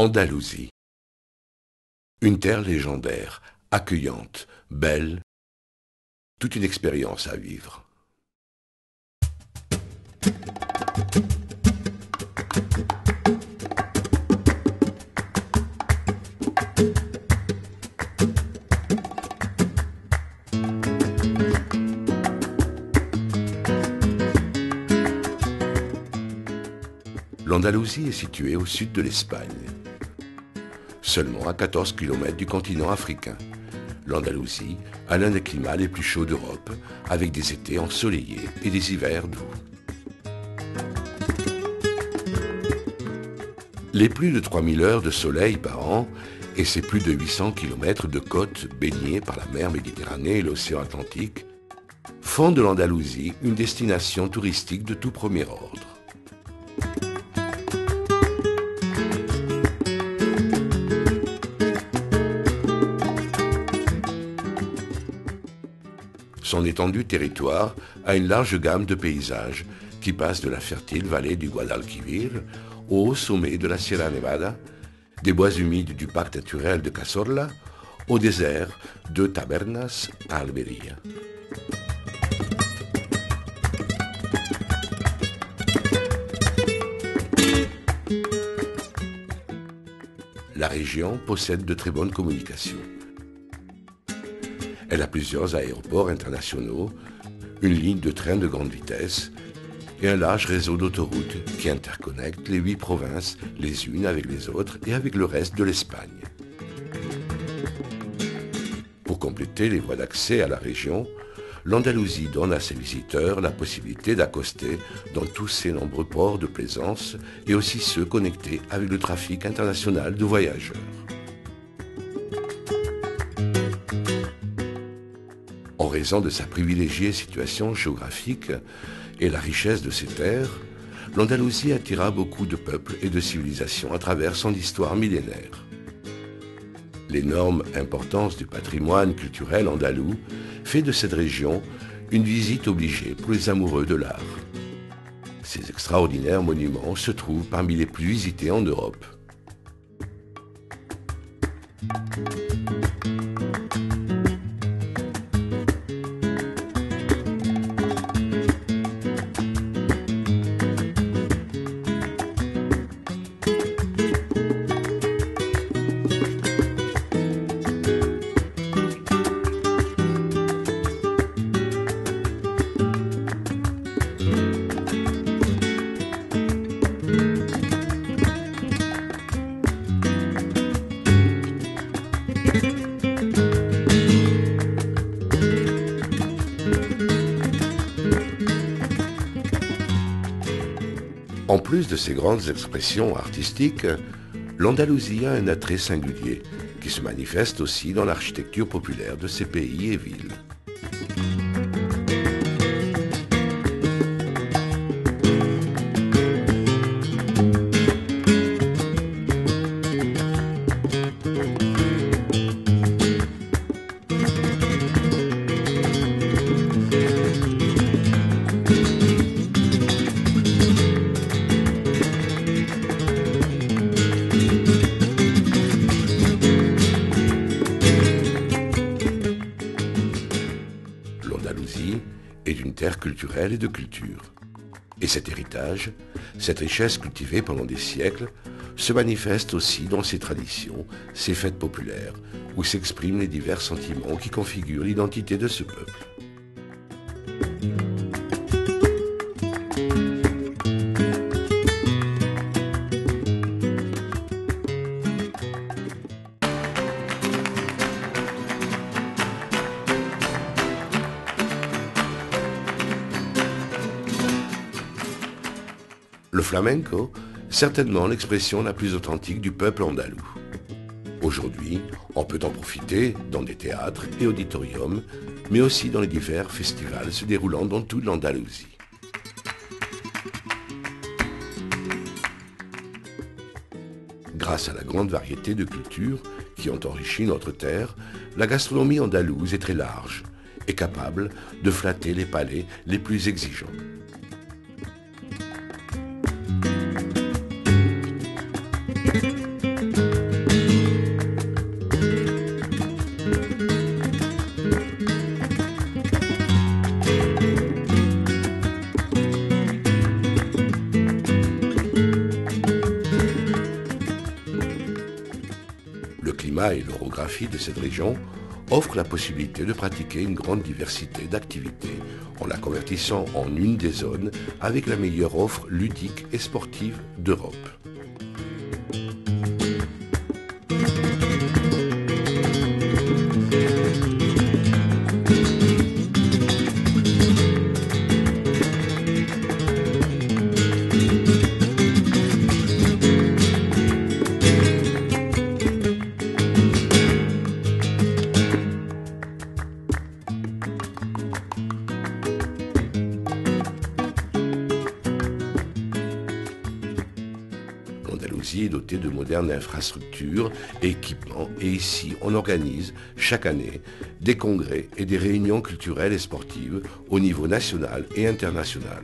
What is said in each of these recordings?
Andalousie. Une terre légendaire, accueillante, belle, toute une expérience à vivre. L'Andalousie est située au sud de l'Espagne, seulement à 14 km du continent africain. L'Andalousie a l'un des climats les plus chauds d'Europe, avec des étés ensoleillés et des hivers doux. Les plus de 3000 heures de soleil par an et ses plus de 800 km de côtes baignées par la mer Méditerranée et l'océan Atlantique font de l'Andalousie une destination touristique de tout premier ordre. Son étendue territoire a une large gamme de paysages qui passent de la fertile vallée du Guadalquivir au haut sommet de la Sierra Nevada, des bois humides du parc naturel de Cazorla au désert de Tabernas à Almería. La région possède de très bonnes communications. Elle a plusieurs aéroports internationaux, une ligne de train de grande vitesse et un large réseau d'autoroutes qui interconnectent les 8 provinces les unes avec les autres et avec le reste de l'Espagne. Pour compléter les voies d'accès à la région, l'Andalousie donne à ses visiteurs la possibilité d'accoster dans tous ses nombreux ports de plaisance et aussi ceux connectés avec le trafic international de voyageurs. En raison de sa privilégiée situation géographique et la richesse de ses terres, l'Andalousie attira beaucoup de peuples et de civilisations à travers son histoire millénaire. L'énorme importance du patrimoine culturel andalou fait de cette région une visite obligée pour les amoureux de l'art. Ces extraordinaires monuments se trouvent parmi les plus visités en Europe. En plus de ses grandes expressions artistiques, l'Andalousie a un attrait singulier qui se manifeste aussi dans l'architecture populaire de ses pays et villes. L'Andalousie est une terre culturelle et de culture. Et cet héritage, cette richesse cultivée pendant des siècles, se manifeste aussi dans ses traditions, ses fêtes populaires, où s'expriment les divers sentiments qui configurent l'identité de ce peuple. Le flamenco, certainement l'expression la plus authentique du peuple andalou. Aujourd'hui, on peut en profiter dans des théâtres et auditoriums, mais aussi dans les divers festivals se déroulant dans toute l'Andalousie. Grâce à la grande variété de cultures qui ont enrichi notre terre, la gastronomie andalouse est très large et capable de flatter les palais les plus exigeants. climat et l'orographie de cette région offrent la possibilité de pratiquer une grande diversité d'activités en la convertissant en une des zones avec la meilleure offre ludique et sportive d'Europe. L'Andalousie est dotée de modernes infrastructures et équipements et ici on organise chaque année des congrès et des réunions culturelles et sportives au niveau national et international.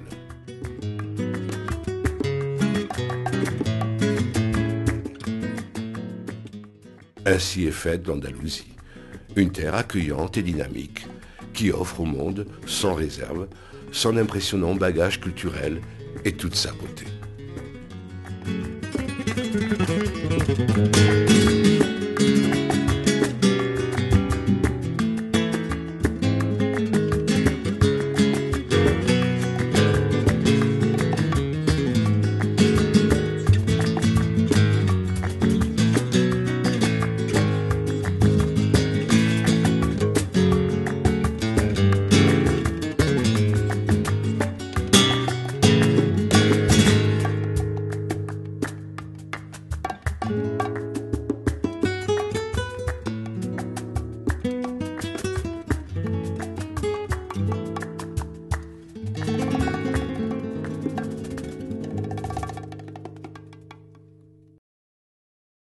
Ainsi est faite l'Andalousie, une terre accueillante et dynamique qui offre au monde, sans réserve, son impressionnant bagage culturel et toute sa beauté.